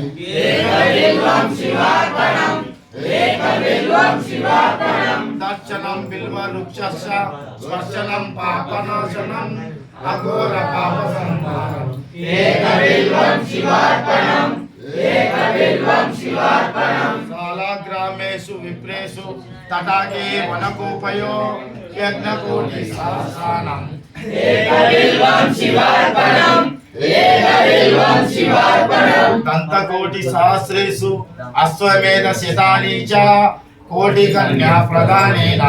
ఏకబిల్వం శివార్పణం ఏకబిల్వం శివార్పణం దర్శనం బిల్వ వృక్షస్య స్పర్శనం పాపనాశనం అఘోర పాప సంహారం ఏకబిల్వం శివార్పణం ఏకబిల్వం శివార్పణం శాలాగ్రామేషు విప్రేషు తటాకే వనకోపయో యజ్ఞకోటి సహస్రానం ఏకబిల్వం శివార్పణం ఏకబిల్వం శివార్పణం దంతకోటి సహస్రేషు అశ్వమేధ శతాని చ కోటి కన్యా ప్రదానేన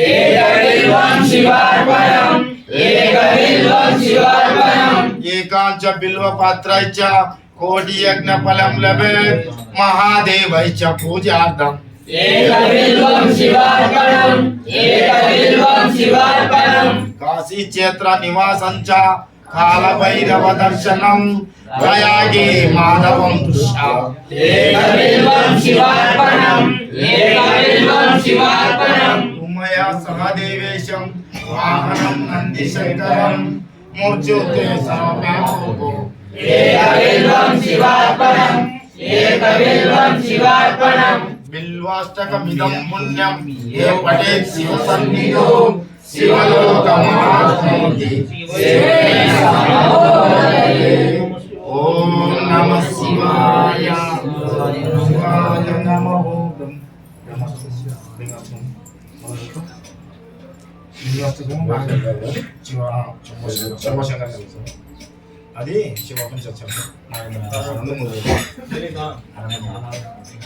ఏకబిల్వం శివార్పణం ఏకబిల్వం శివార్పణం ఏకాంచ బిల్వ పత్రై చ కోటి యజ్ఞ ఫలం లభేత్ మహాదేవై చ పూజార్థం ఏకబిల్వం శివార్పణం ఏకబిల్వం శివార్పణం కాశీ క్షేత్ర నివాసం చ కాలభైరవ దర్శనం ప్రయాగే మాధవం దృశ్య ఏకబిల్వం శివార్పణం ఏకబిల్వం శివార్పణం ఉమయ సహదేవేశం వాహనం నంది శంకరం మూర్ఛోతే సర్వవ్యాపకో ఏకబిల్వం శివార్పణం ఏకబిల్వం శివార్పణం బిల్వాష్టకమిదం పుణ్యం ఏ పఠేత్ శివ సన్నిధో శివలోకమాప్నోతి ఓం నమః శివాయ శివాయ నమః అది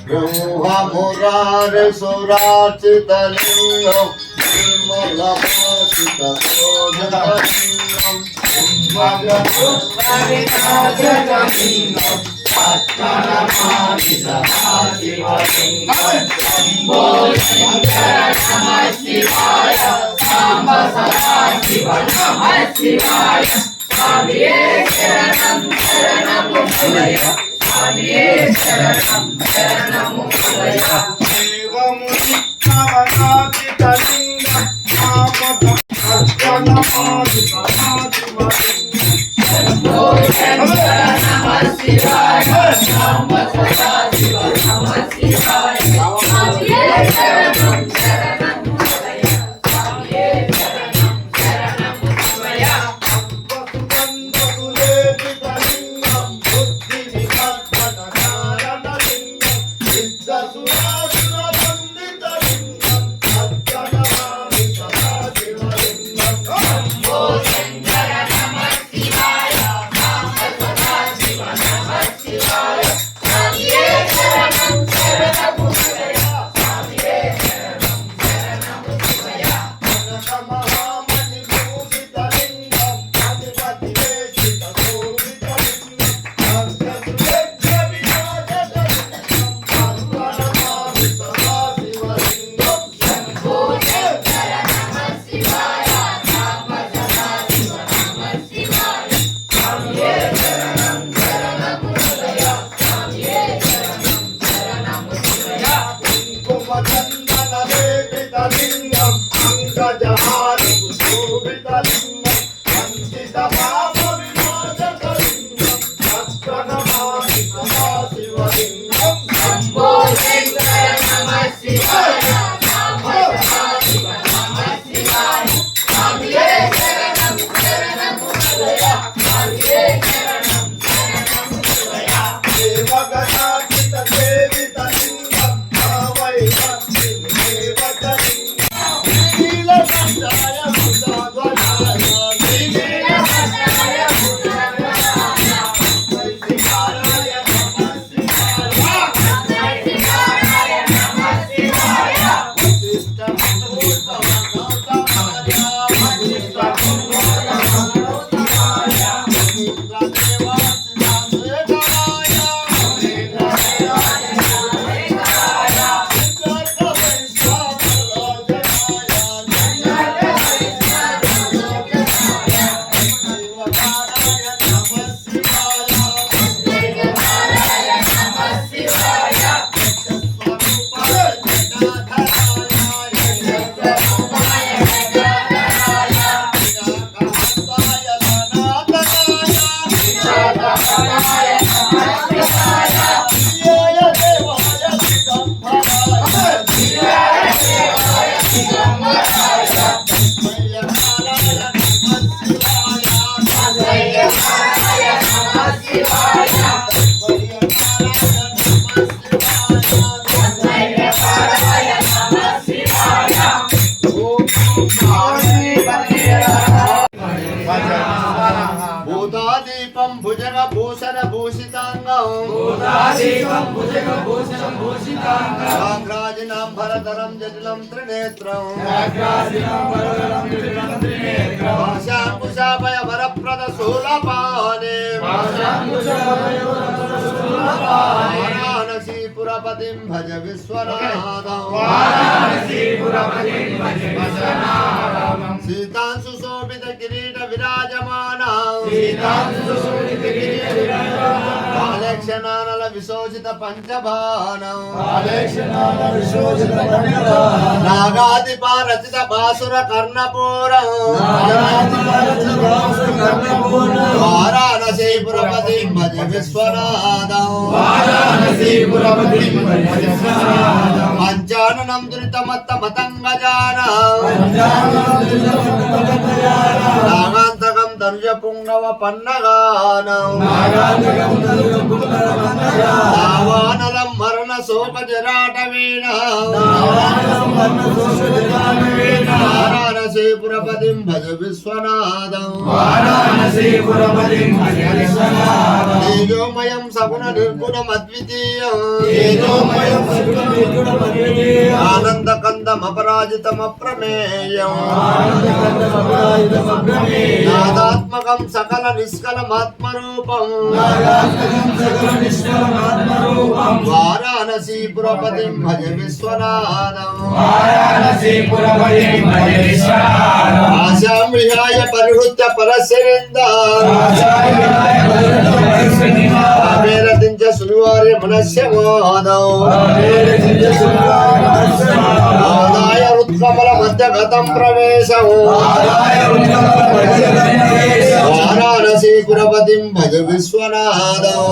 బ్రహ్మమురారి సురార్చితలింగం నిర్మలపాసితోజలింగం భూతాదీపం భుజగభూషణం భూషితాంగం వ్యాఘ్రాజినాం భరధరం జటిలం త్రినేత్రం భాషాంకుశాభయ వరప్రద శూలపాణే వారాణసీపురపతిం భజ విశ్వనాథం సీతాంశు శోభిత కిరీట విరాజమానం కాళేక్షణానల విశోచిత పంచబాణం నాగాదిపా రచిత బాసుర కర్ణపూరం వారాణసీపురపతి భజ విశ్వనాథం పంచాననం దురితమత్త మతంగజానం నాగాంతకం ధనుజ పుంగవ పన్నగానం దావానలం మరణ శోక జరాటవీణ వారాణసీపురపతిం భజ విశ్వనాథం తేజోమయం సగుణ నిర్గుణం అద్వితీయం ఆనందకందం అపరాజితం అప్రమేయం నాదాత్మకం సకల నిష్కలమాత్మరూపం వారాణసీపురపతిం భజ విశ్వనాథం ఆశాం విహాయ పరిహృత్య పరశరింద ఆవేరతించ సునివార్య మనస్యమాదం ఆదాయ రుత్కమల మధ్య గతం ప్రవేశం వారాణసీపురపతిం భజ విశ్వనాథం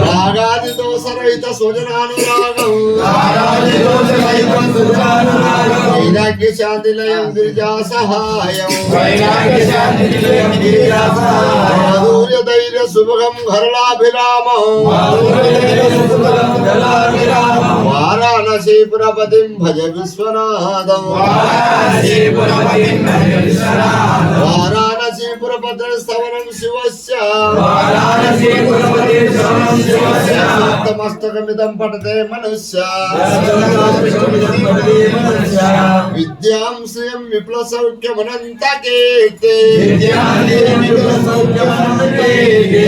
రాగాది దోషరహిత సుజనానురాగం వైరాగ్య శాంతిలయం గిరిజా సహాయం మాధుర్య ధైర్య శుభగం హరళాభిరామం వారాణసీపురపతిం భజ విశ్వనాథం వారాణసీపురపతి స్థవనం శివస్య మస్తకమిదం పఠతే మనుష్య విద్యాం శ్రియం విప్ల సౌఖ్యమనంత కీర్తి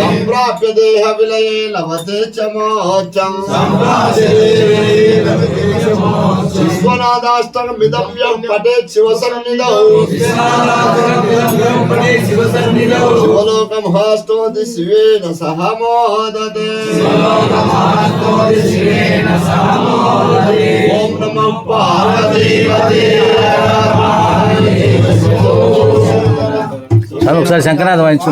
సంప్రాప్య దేహ విలయే లభతే చ మోక్షం విశ్వనాథాష్టకమిదం యం పఠేత్ శివసన్నిధౌ శివలోకమహాస్తోతి శివేన సహ మోదతే ఓం నమః పార్వతీపతే చాలు ఒకసారి శంకరాద వాయించు.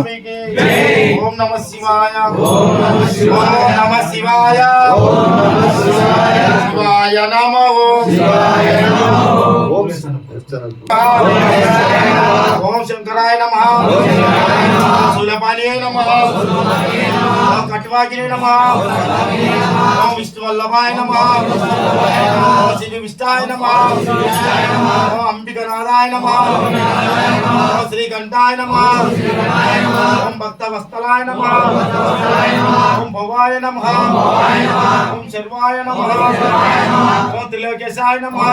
ఓం నమ శివాయ ఓం నమ శివాయ నమ శివాయ శివాయ నమో ఓం శంకరాయ నమః శూలపాణియే నమః ఓం కట్వాకినే నమః ఓం విష్ణువల్లభాయ నమః ఓం శ్రీ విష్ణాయ నమః ఓం అంబికనాథాయ నమః ఓం శ్రీకంఠాయ నమః ఓం భక్తవత్సలాయ నమః ఓం భవాయ నమః ఓం శర్వాయ నమః ఓం త్రిలోకేశాయ నమః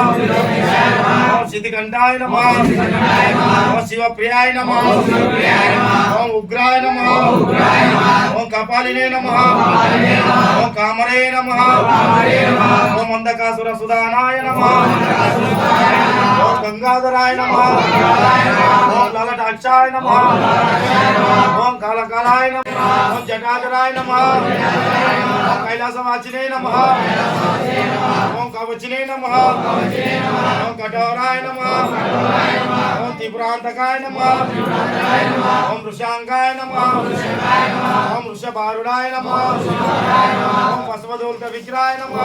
ఓం సిద్ధికంఠాయ నమః ఓం శివప్రియాయ నమః ఓం ఉగ్రాయ నమః ఓం కపాలినే నమః ఓం కామరే నమః ఓం మందకాసుర సుదానాయ నమః ఓం గంగాధరాయ నమః ఓం లలటాక్షాయ నమః ఓం కాళకాలాయ నమః ఓం జటాధరాయ నమః ఓం కైలాసవాసినే నమః ఓం కవచినే నమః ఓం కఠోరాయ నమః ఓం త్రిపురాంతకాయ నమః ఓం వృషాంగాయ నమః ఓం వృషభారుడాయ నమః ఓం పశుపదోల్క విగ్రహాయ నమః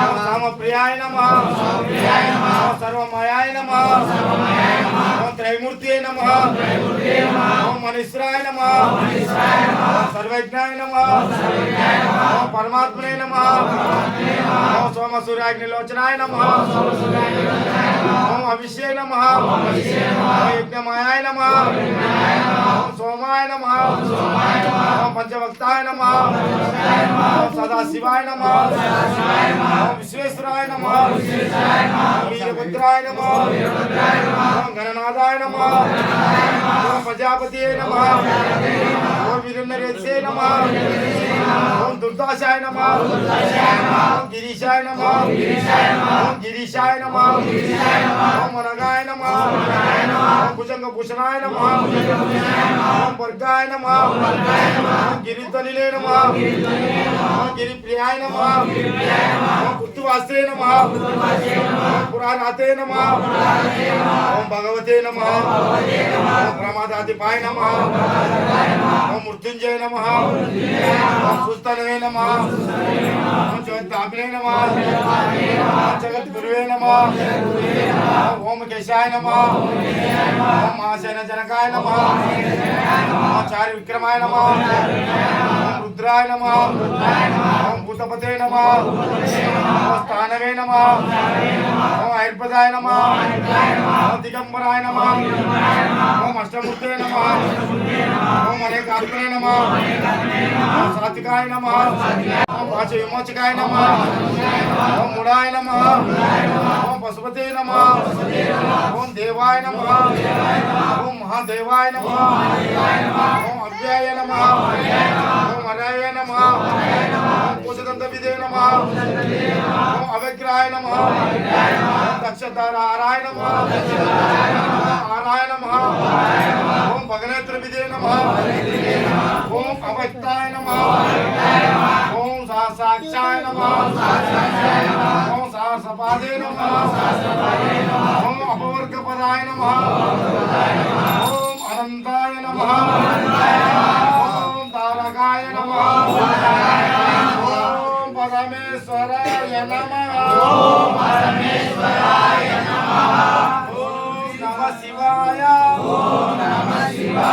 ఓం రామప్రియాయ నమః ఓం సర్వమయాయ నమః ఓం త్రైమూర్తియే నమః ఓం మనీశ్వరాయ నమః ఓం సర్వజ్ఞాయ నమః ఓం పరమాత్మనే నమః ఓం సోమసూర్యాగ్నిలోచనాయ నమః ఓం అభిషేక నమః ఓం యజ్ఞమాయాయ నమః ఓం సోమాయ నమః ఓం పంచభక్తాయ నమః ఓం సదాశివాయ నమః ఓం విశ్వేశ్వరాయ నమః ఓం వీరభద్రాయ నమః ఓం గణనాథాయ నమః ఓం ప్రజాపతియే నమః ఓం వీరేంద్రయేత్సే నమః ఓం దుర్దాశాయ నమః ఓం గిరీశాయ నమః ఓం గిరీశాయ నమః ఓం మనగాయ నమః ఓం భుజంగ భూషణాయ నమః ఓం వర్గాయ నమః ఓం గిరిధలిలే నమః ఓం గిరిప్రియాయ నమః ఓం కుర్తువాస్తే నమః ఓం పురాణాతే నమః ఓం భగవతే నమః ఓం ప్రమాదాధిపాయ నమః ఓం మృత్యుంజయ నమః ఓం సుస్తనవే నమః ఓం జగత్తాపినే నమః ఓం జగద్గురువే నమః ఓం కేశాయ నమః ఓం మహాసేన జనకాయ నమః ఓం చారి విక్రమాయ నమః ఓం రుద్రాయ నమః ఓం భూతపతే నమః ఓం స్థానవే నమః ఓం ఐర్పదాయ నమః ఓం దిగంబరాయ నమః ఓం అష్టమూర్తే నమః ఓం అనేకాత్మనే నమః ఓం సాత్వికాయ నమః ఓం పాశ విమోచకాయ నమః ఓం ముడాయ నమః ఓం పశుపతే నమః ఓం దేవాయ నమః ఓం మహాదేవాయ నమః ఓం అవ్యాయ నమః ఓం అరాయ నమః ఓం కోశదంత విదే నమః ఓం అవ్యగ్రాయ నమః ఓం దక్షధారాయ నమః ఆరాయ నమః ఓం భగనేత్ర విదే నమః ఓం అవక్తాయ నమః ఓం సాక్షాయ నమః ఓం సహస్రపాదే నమః ఓం అపవర్గపదాయ నమః ఓం అనంతాయ నమః ఓం తారకాయ నమః ఓం పరమేశ్వరాయ నమః ఓం పరమేశ్వరాయ నమః ఓం నమః శివాయ ఓం నమః శివాయ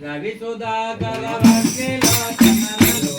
రవి సుధాకర వర్ణిలో చమరంగ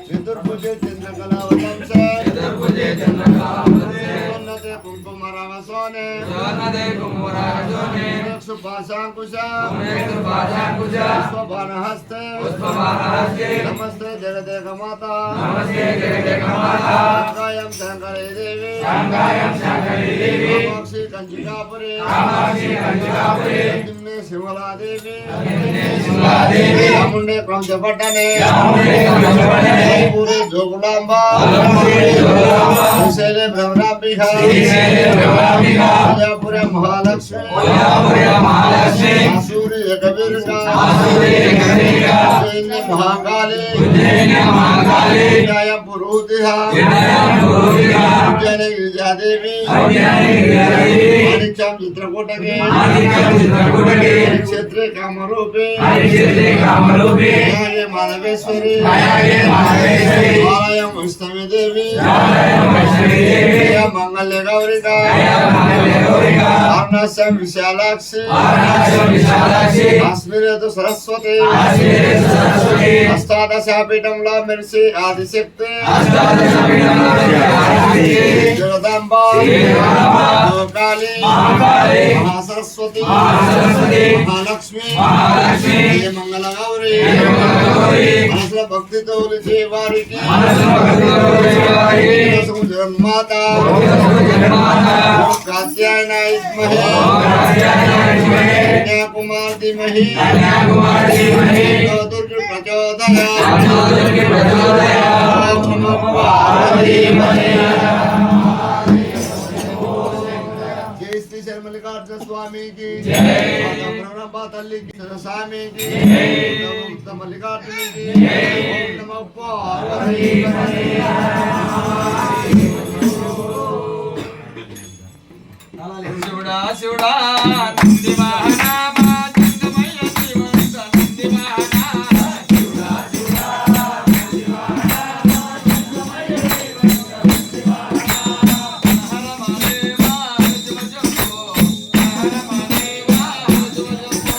चतुर्भुजे चंद्रकलावतंसे उन्नते कुंकुमरावसोने सुभाषांकुशा पुष्पबाणहस्ते नमस्ते जगदेक माता शांगायं शंकरे देवी कामाक्षी कंचिकापुरे निम्ने शिमला देवी चामुंडे क्रंचपट्टने पूरे जोगुलांबा श्रीशैले भ्रमरांबिका राजापुरे महालक्ष्मी आसूरी एकवीरका उज्जैनी महाकाली विद्यायं पुरुतिहा उज्जैनी गिरिजादेवी माणिक्यं चित्रकूटके क्षेत्रे कामरूपे यागे माधवेश्वरी आलयं वैष्णवी देवी मंगल्य गौरिका अर्णस्यं विशालाक्षी अस्मिरेतु सरस्वती अष्टादशापीठंలో మెరిసి ఆదిశక్తి జగదాంబ మహాకాళి మహాసరస్వతి మహాలక్ష్మి మంగళ గౌరీ భక్తితో కొలిచే వారికి జగన్మాత కాత్యాయన విద్మహే కన్యాకుమార్ ధీమహి దుర్గ ప్రచోదయాత్ ఓం నమః పార్వతీమహే జై శ్రీ శర్మలికార్జున స్వామికి జై తల్లికి స్వామికి మల్లికార్జునికి ఓం నమః పార్వతీమహే శివుడా శివుడా నంది వాహనామ చంద్రమయ్య శివంత నంది వాహనామ శివుడా శివుడా నంది వాహనామ చంద్రమయ్య శివంత నంది వాహనామ హర మహాదేవ శివ శంభో హర మహాదేవ శివ శంభో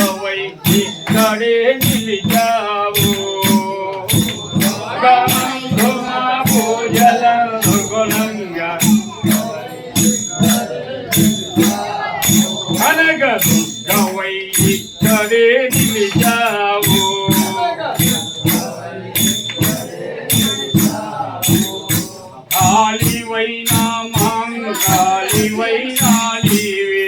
దుర్గవై ఇక్కడే నిలిచావు గంధుమ పూజల గుణంగా కనక దుర్గవై ఇక్కడే నిలిచావు కాళీవైనా మాంకాళీవైనా నీవే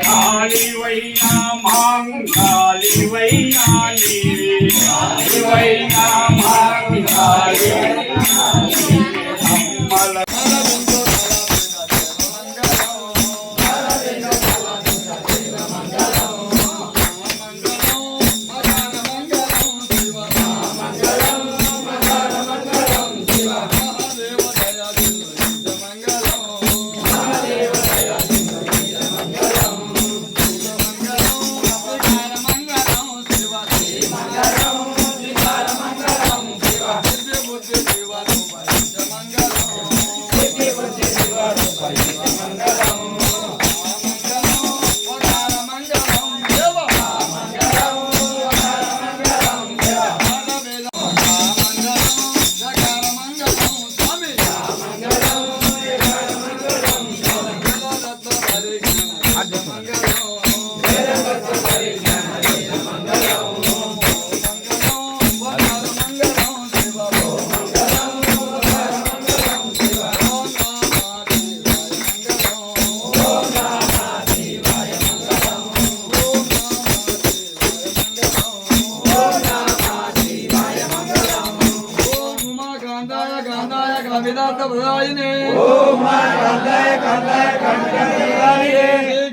కాళీవైనా మాంకాళీవైనా నీవే కాళీవైనా మాంకాళీవైనా అమ్మల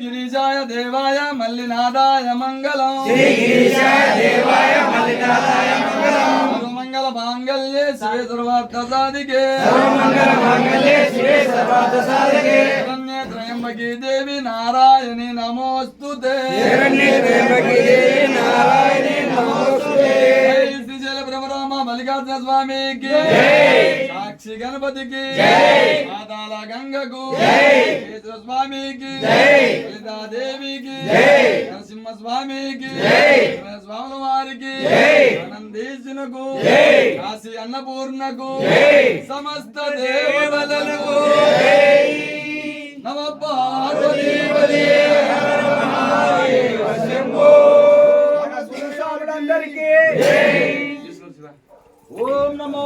గిరిజాయ దేవాయ మల్లినాదాయ మంగళం మంగళ మాంగళ్యే శివే సర్వార్థ సాధికే శరణ్యే త్రయంబకే దేవి నారాయణి నమోస్తుతే శ్రీశైల బ్రహ్మరామ మల్లికార్జున స్వామికి సాక్షి గణపతికి మాతాల గంగకు కేశవ స్వామికి లలితాదేవికి నరసింహ స్వామికి స్వాముల వారికి ఆనందీశునకు కాశీ అన్నపూర్ణకు సమస్త దేవతలకు నమ పార్వతీ ఓం నమో